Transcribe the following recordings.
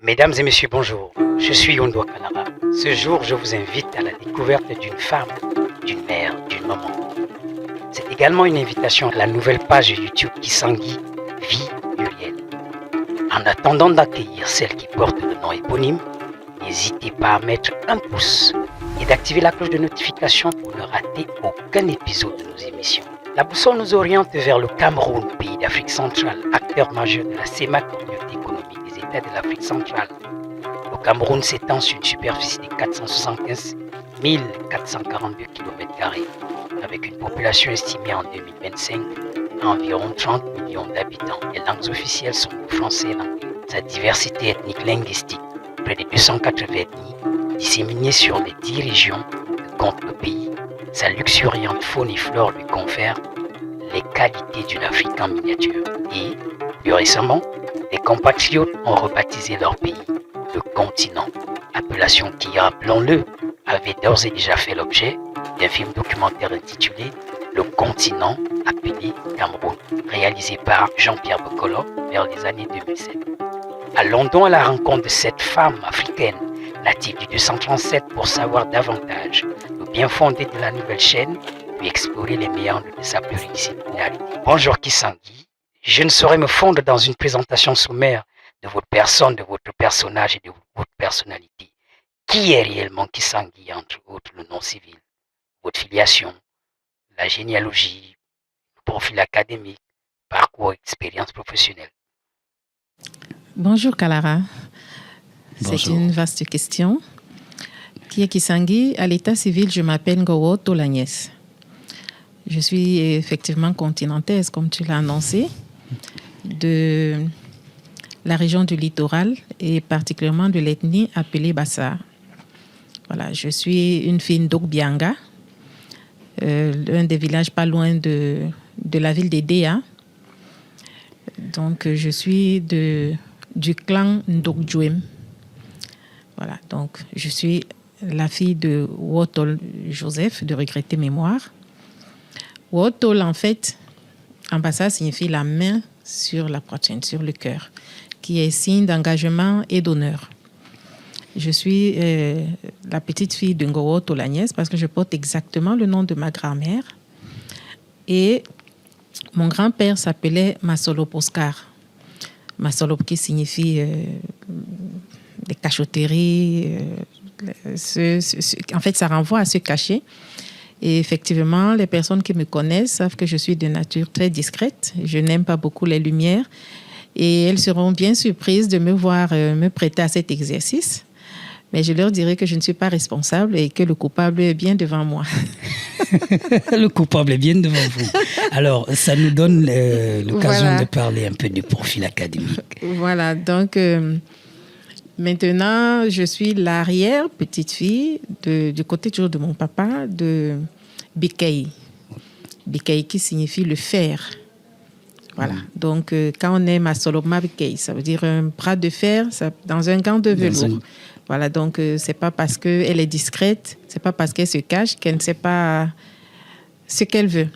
Mesdames et messieurs, bonjour. Je suis Yondo Kalara. Ce jour, je vous invite à la découverte d'une femme, d'une mère, d'une maman. C'est également une invitation à la nouvelle page YouTube Kisangui, Vie Muriel. En attendant d'accueillir celle qui porte le nom éponyme, n'hésitez pas à mettre un pouce et d'activer la cloche de notification pour ne rater aucun épisode de nos émissions. La boussole nous oriente vers le Cameroun, pays d'Afrique centrale, acteur majeur de la CEMAC, communauté économique des États de l'Afrique centrale. Le Cameroun s'étend sur une superficie de 475 442 km², avec une population estimée en 2025 à environ 30 millions d'habitants. Les langues officielles sont le français et l'anglais. Sa diversité ethnique linguistique, près de 280 ethnies, disséminées sur les 10 régions que compte le pays. Sa luxuriante faune et flore lui confère les qualités d'une Afrique en miniature. Et, plus récemment, des compatriotes ont rebaptisé leur pays le continent, appellation qui, rappelons-le, avait d'ores et déjà fait l'objet d'un film documentaire intitulé Le continent appelé Cameroun, réalisé par Jean-Pierre Bokolo vers les années 2007. Allons donc à la rencontre de cette femme africaine, native du 237, pour savoir davantage le bien fondé de la nouvelle chaîne, puis explorer les méandres de sa pluridisciplinarité. Bonjour Kisangui, je ne saurais me fondre dans une présentation sommaire de votre personne, de votre personnage et de votre personnalité. Qui est réellement Kisangui, entre autres le nom civil, votre filiation, la généalogie, le profil académique, parcours, expérience professionnelle? Bonjour Kalara. Bonjour. C'est une vaste question. Qui est Kisangui? À l'état civil, je m'appelle Ngowo Tolagnès. Je suis effectivement continentaise, comme tu l'as annoncé, de la région du littoral et particulièrement de l'ethnie appelée Bassa. Voilà, je suis une fille d'Okbianga, un des villages pas loin de la ville d'Edea. Donc, je suis du clan Ndokjuem. Voilà, donc je suis la fille de Wotol Joseph, de regretter mémoire. Wotol, en fait, en Bassa, signifie la main sur la poitrine, sur le cœur, qui est signe d'engagement et d'honneur. Je suis la petite fille de Ngowo Tolagnès parce que je porte exactement le nom de ma grand-mère. Et mon grand-père s'appelait Masolop Oscar. Masolop qui signifie des cachotteries. En fait, ça renvoie à se cacher. Et effectivement, les personnes qui me connaissent savent que je suis de nature très discrète. Je n'aime pas beaucoup les lumières. Et elles seront bien surprises de me voir me prêter à cet exercice. Mais je leur dirai que je ne suis pas responsable et que le coupable est bien devant moi. Le coupable est bien devant vous. Alors, ça nous donne l'occasion de parler un peu du profil académique. Voilà, donc maintenant, je suis l'arrière-petite-fille du côté toujours de mon papa, de Bikei. Bikei qui signifie le fer. Voilà, donc quand on est Masoloma Bikei, ça veut dire un bras de fer dans un gant de velours. Voilà, donc c'est pas parce qu'elle est discrète, c'est pas parce qu'elle se cache qu'elle ne sait pas ce qu'elle veut.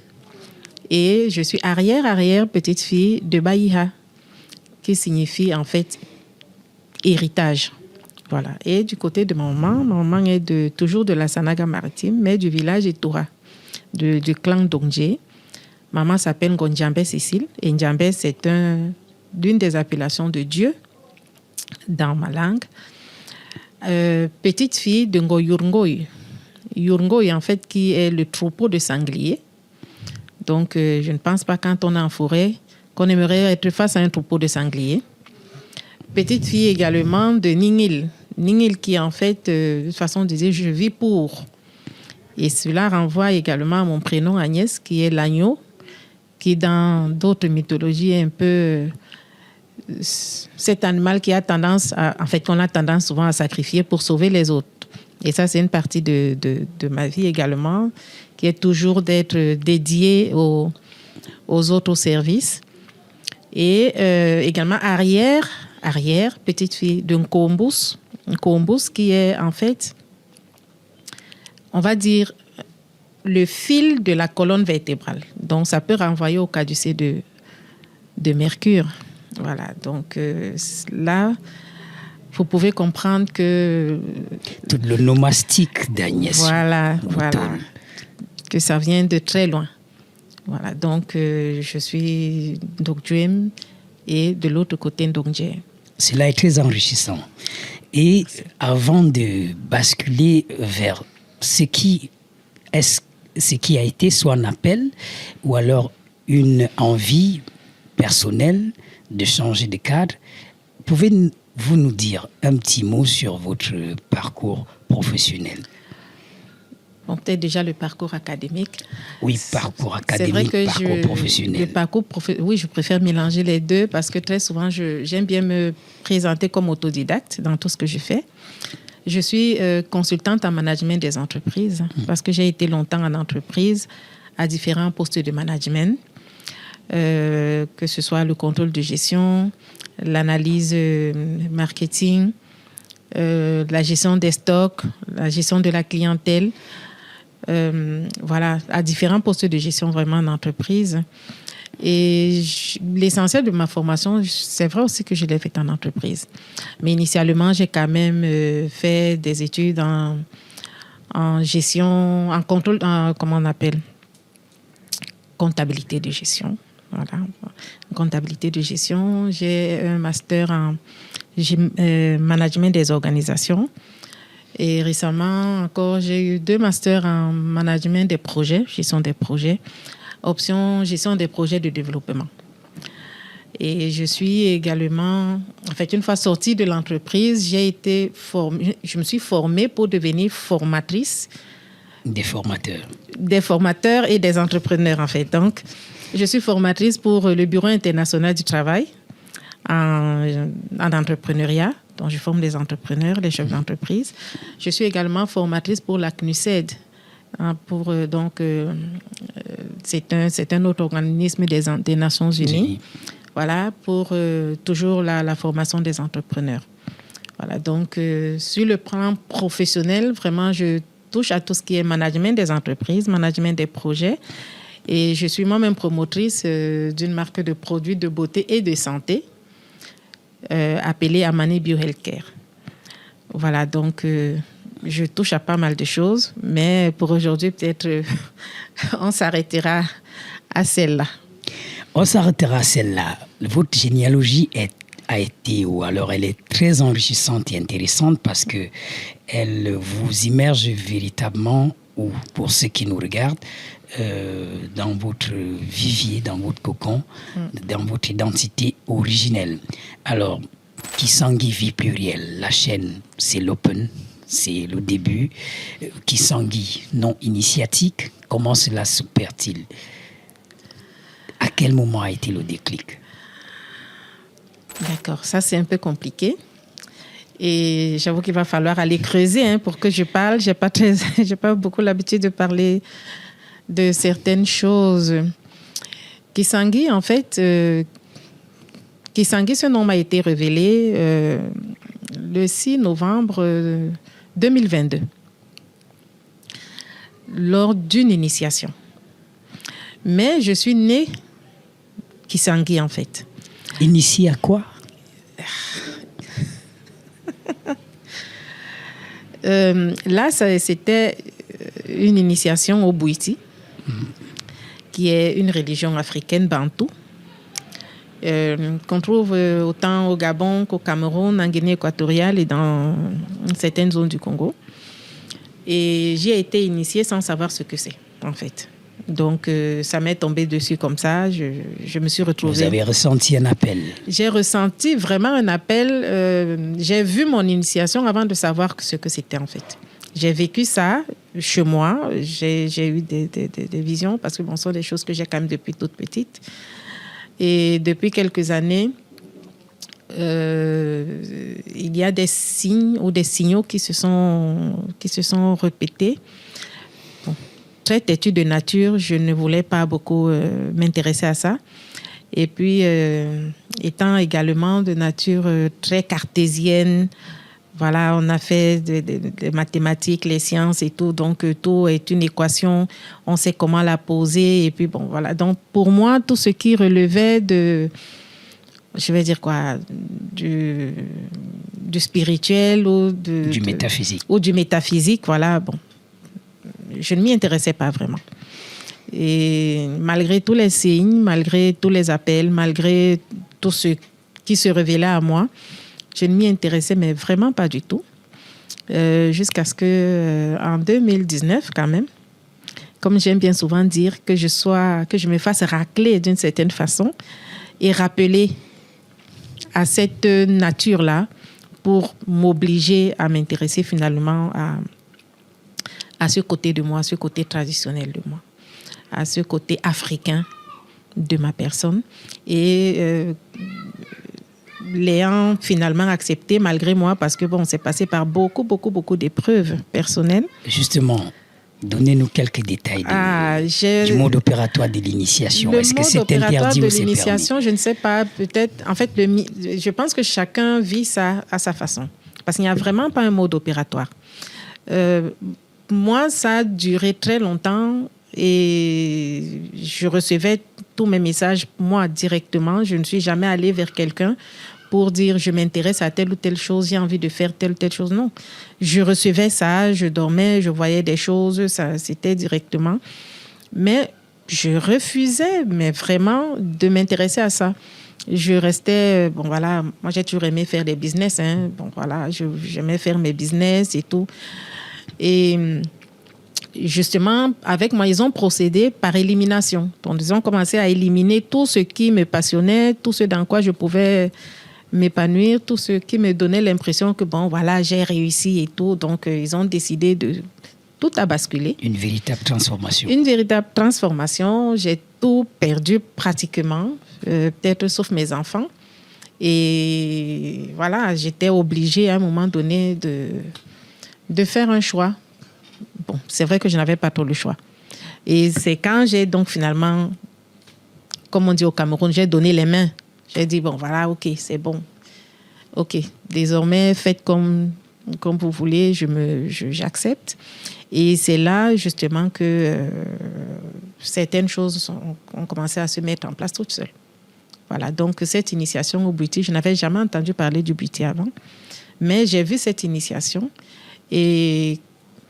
Et je suis arrière-petite-fille de Baïha, qui signifie en fait héritage. Voilà. Et du côté de ma maman est toujours de la Sanaga maritime, mais du village Etoura, du clan Dongje. Maman s'appelle Ngonjambé Cécile, et Njambé, c'est d'une des appellations de Dieu dans ma langue. Petite fille de Ngoyurngoy. Yurngoy, en fait, qui est le troupeau de sangliers. Donc, je ne pense pas, quand on est en forêt, qu'on aimerait être face à un troupeau de sangliers. Petite fille également de Ningil. Ningil qui, en fait, de toute façon, disait « je vis pour ». Et cela renvoie également à mon prénom Agnès, qui est l'agneau, qui, dans d'autres mythologies, est un peu cet animal qui a tendance qu'on a tendance souvent à sacrifier pour sauver les autres. Et ça, c'est une partie de ma vie également, qui est toujours d'être dédiée aux autres services. Et également arrière, petite fille de Nkombus. Nkombus qui est en fait, on va dire, le fil de la colonne vertébrale. Donc, ça peut renvoyer au caducée de Mercure. Voilà, donc là, vous pouvez comprendre que... Tout le nomastique d'Agnès. Voilà. Que ça vient de très loin. Voilà, donc je suis Ndokdjouem et de l'autre côté Ndongdje. Cela est très enrichissant. Et avant de basculer vers ce qui a été soit un appel ou alors une envie personnelle de changer de cadre, pouvez-vous nous dire un petit mot sur votre parcours professionnel? Bon, peut-être déjà le parcours académique. Oui, parcours académique, parcours professionnel. Oui, je préfère mélanger les deux parce que très souvent, j'aime bien me présenter comme autodidacte dans tout ce que je fais. Je suis consultante en management des entreprises parce que j'ai été longtemps en entreprise à différents postes de management, que ce soit le contrôle de gestion, l'analyse marketing, la gestion des stocks, la gestion de la clientèle. Voilà, à différents postes de gestion vraiment en entreprise. Et l'essentiel de ma formation, c'est vrai aussi que je l'ai fait en entreprise. Mais initialement, j'ai quand même fait des études en gestion, en contrôle, comment on appelle? Comptabilité de gestion. Voilà, comptabilité de gestion. J'ai un master en management des organisations. Et récemment encore, j'ai eu 2 masters en management des projets, gestion des projets, option gestion des projets de développement. Et je suis également, en fait, une fois sortie de l'entreprise, je me suis formée pour devenir formatrice. Des formateurs. Des formateurs et des entrepreneurs, en fait. Donc, je suis formatrice pour le Bureau international du travail en entrepreneuriat. Donc, je forme des entrepreneurs, des chefs d'entreprise. Je suis également formatrice pour la CNUSED. C'est un autre organisme des Nations Unies. Voilà, pour toujours la formation des entrepreneurs. Voilà, donc, sur le plan professionnel, vraiment, je touche à tout ce qui est management des entreprises, management des projets. Et je suis moi-même promotrice d'une marque de produits de beauté et de santé appelée Amani Biohealthcare. Voilà, donc je touche à pas mal de choses, mais pour aujourd'hui, peut-être on s'arrêtera à celle-là. On s'arrêtera à celle-là. Votre généalogie a été, ou alors elle est très enrichissante et intéressante parce que elle vous immerge véritablement, ou pour ceux qui nous regardent, dans votre vivier, dans votre cocon, dans votre identité originelle. Alors, Kisangui Vie Plurielle, la chaîne, c'est l'open, c'est le début. Kisangui, non initiatique, comment cela s'opère-t-il? À quel moment a été le déclic? D'accord, ça c'est un peu compliqué. Et j'avoue qu'il va falloir aller creuser pour que je parle. J'ai pas beaucoup l'habitude de parler de certaines choses. Kisangui, en fait, Kisangui, ce nom m'a été révélé le 6 novembre 2022, lors d'une initiation. Mais je suis née Kisangui, en fait. Initié à quoi? Là, c'était une initiation au Bouiti, qui est une religion africaine bantou, qu'on trouve autant au Gabon qu'au Cameroun, en Guinée équatoriale et dans certaines zones du Congo. Et j'y ai été initiée sans savoir ce que c'est, en fait. Donc, ça m'est tombé dessus comme ça. Je me suis retrouvée... Vous avez ressenti un appel? J'ai ressenti vraiment un appel. J'ai vu mon initiation avant de savoir ce que c'était, en fait. J'ai vécu ça chez moi. J'ai eu des visions parce que ce sont des choses que j'ai quand même depuis toute petite. Et depuis quelques années, il y a des signes ou des signaux qui se sont répétés. Très têtue de nature, je ne voulais pas beaucoup m'intéresser à ça. Et puis, étant également de nature très cartésienne, voilà, on a fait des mathématiques, les sciences et tout. Donc, tout est une équation, on sait comment la poser. Et puis, bon, voilà. Donc, pour moi, tout ce qui relevait de du spirituel ou du métaphysique. Ou du métaphysique, voilà, bon. Je ne m'y intéressais pas vraiment. Et malgré tous les signes, malgré tous les appels, malgré tout ce qui se révélait à moi, je ne m'y intéressais mais vraiment pas du tout. Jusqu'à ce que, en 2019 quand même, comme j'aime bien souvent dire, que je me fasse racler d'une certaine façon et rappeler à cette nature-là pour m'obliger à m'intéresser finalement à ce côté de moi, à ce côté traditionnel de moi, à ce côté africain de ma personne. Et l'ayant finalement accepté malgré moi, parce que bon, c'est passé par beaucoup d'épreuves personnelles. Justement, donnez-nous quelques détails du mode opératoire de l'initiation. Est-ce que c'est interdit ou c'est permis? L'initiation, je ne sais pas, peut-être. En fait, je pense que chacun vit ça à sa façon. Parce qu'il n'y a vraiment pas un mode opératoire. Moi, ça a duré très longtemps et je recevais tous mes messages, moi, directement. Je ne suis jamais allée vers quelqu'un pour dire je m'intéresse à telle ou telle chose, j'ai envie de faire telle ou telle chose. Non. Je recevais ça, je dormais, je voyais des choses, ça, c'était directement. Mais je refusais, mais vraiment, de m'intéresser à ça. Je restais, bon voilà, moi j'ai toujours aimé faire des business, hein. Bon voilà, j'aimais faire mes business et tout. Et justement, avec moi, ils ont procédé par élimination. Donc, ils ont commencé à éliminer tout ce qui me passionnait, tout ce dans quoi je pouvais m'épanouir, tout ce qui me donnait l'impression que, bon, voilà, j'ai réussi et tout. Donc, ils ont décidé de tout à basculer. Une véritable transformation. Une véritable transformation. J'ai tout perdu pratiquement, peut-être sauf mes enfants. Et voilà, j'étais obligée à un moment donné de faire un choix. Bon, c'est vrai que je n'avais pas trop le choix. Et c'est quand j'ai donc finalement, comme on dit au Cameroun, j'ai donné les mains. J'ai dit, bon, voilà, ok, c'est bon. Ok, désormais, faites comme vous voulez, j'accepte. Et c'est là, justement, que certaines choses ont commencé à se mettre en place toutes seules. Voilà, donc cette initiation au Bwiti, je n'avais jamais entendu parler du Bwiti avant, mais j'ai vu cette initiation et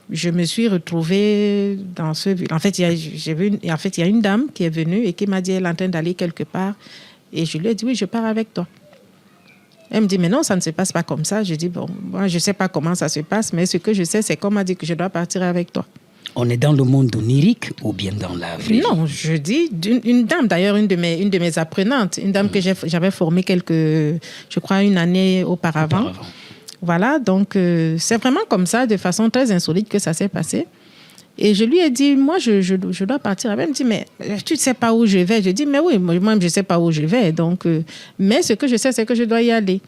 je me suis retrouvée dans ce... En fait, il y a une dame qui est venue et qui m'a dit, elle est en train d'aller quelque part. Et je lui ai dit, oui, je pars avec toi. Elle me dit, mais non, ça ne se passe pas comme ça. Je dis, bon, moi, je ne sais pas comment ça se passe, mais ce que je sais, c'est qu'on m'a dit que je dois partir avec toi. On est dans le monde onirique ou bien dans la vraie vie? Non, je dis une dame, d'ailleurs, une de mes apprenantes, une dame que j'avais formée je crois, une année auparavant. Voilà, donc c'est vraiment comme ça, de façon très insolite que ça s'est passé. Et je lui ai dit, moi, je dois partir. Elle me dit, mais tu ne sais pas où je vais? Je dis, mais oui, moi-même, je ne sais pas où je vais. Donc, mais ce que je sais, c'est que je dois y aller.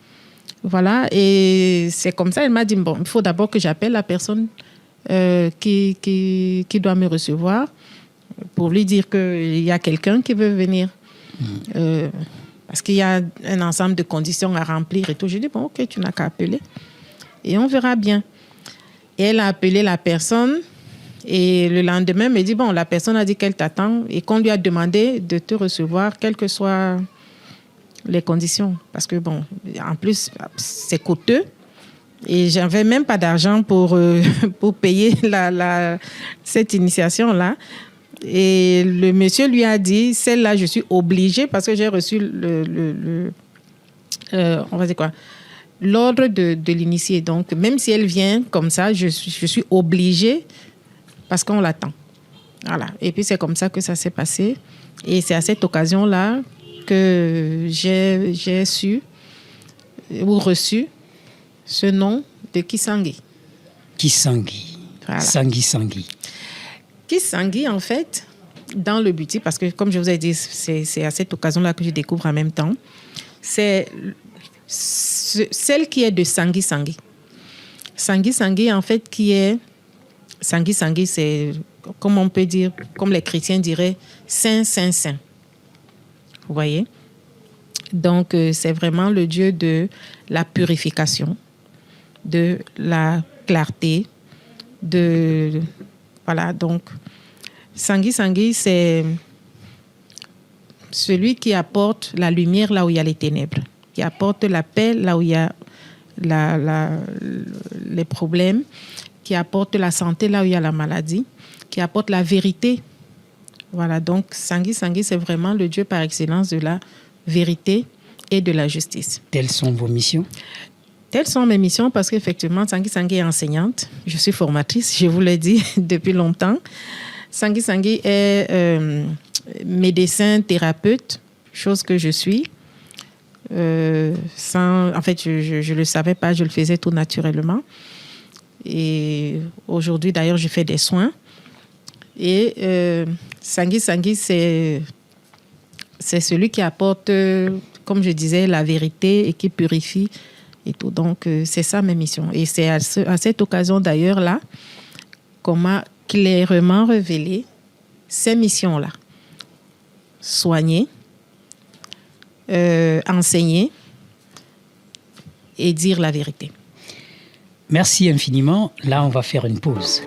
Voilà, et c'est comme ça, elle m'a dit, bon, il faut d'abord que j'appelle la personne qui doit me recevoir pour lui dire qu'il y a quelqu'un qui veut venir. Parce qu'il y a un ensemble de conditions à remplir et tout. Je dis, bon, ok, tu n'as qu'à appeler. Et on verra bien. Et elle a appelé la personne. Et le lendemain, elle me dit, bon, la personne a dit qu'elle t'attend et qu'on lui a demandé de te recevoir, quelles que soient les conditions. Parce que, bon, en plus, c'est coûteux. Et je n'avais même pas d'argent pour payer cette initiation-là. Et le monsieur lui a dit, celle-là, je suis obligée parce que j'ai reçu on va dire quoi, l'ordre de l'initier. Donc, même si elle vient comme ça, je suis obligée parce qu'on l'attend. Voilà. Et puis, c'est comme ça que ça s'est passé. Et c'est à cette occasion-là que j'ai su ou reçu ce nom de Kisangui. Kisangui. Voilà. Sangui. Kisangui, en fait, dans le Bwiti, parce que comme je vous ai dit, c'est à cette occasion-là que je découvre en même temps, c'est celle qui est de Sangui. Sangui, en fait, qui est... Sangui, c'est, comme on peut dire, comme les chrétiens diraient, saint. Vous voyez? Donc, c'est vraiment le Dieu de la purification, de la clarté, voilà, donc, Sangui, c'est celui qui apporte la lumière là où il y a les ténèbres, qui apporte la paix là où il y a les problèmes, qui apporte la santé là où il y a la maladie, qui apporte la vérité. Voilà, donc Sangui Sangui, c'est vraiment le Dieu par excellence de la vérité et de la justice. Telles sont vos missions? Telles sont mes missions parce qu'effectivement, Sangui Sangui est enseignante. Je suis formatrice, je vous l'ai dit depuis longtemps. Sangui Sangui est médecin, thérapeute, chose que je suis. En fait, je ne le savais pas, je le faisais tout naturellement. Et aujourd'hui, d'ailleurs, je fais des soins. Et Sangui Sangui, c'est celui qui apporte, comme je disais, la vérité et qui purifie et tout. Donc, c'est ça mes missions. Et c'est à cette occasion, d'ailleurs, là, qu'on m'a clairement révélé ces missions-là. Soigner, enseigner et dire la vérité. Merci infiniment. Là, on va faire une pause.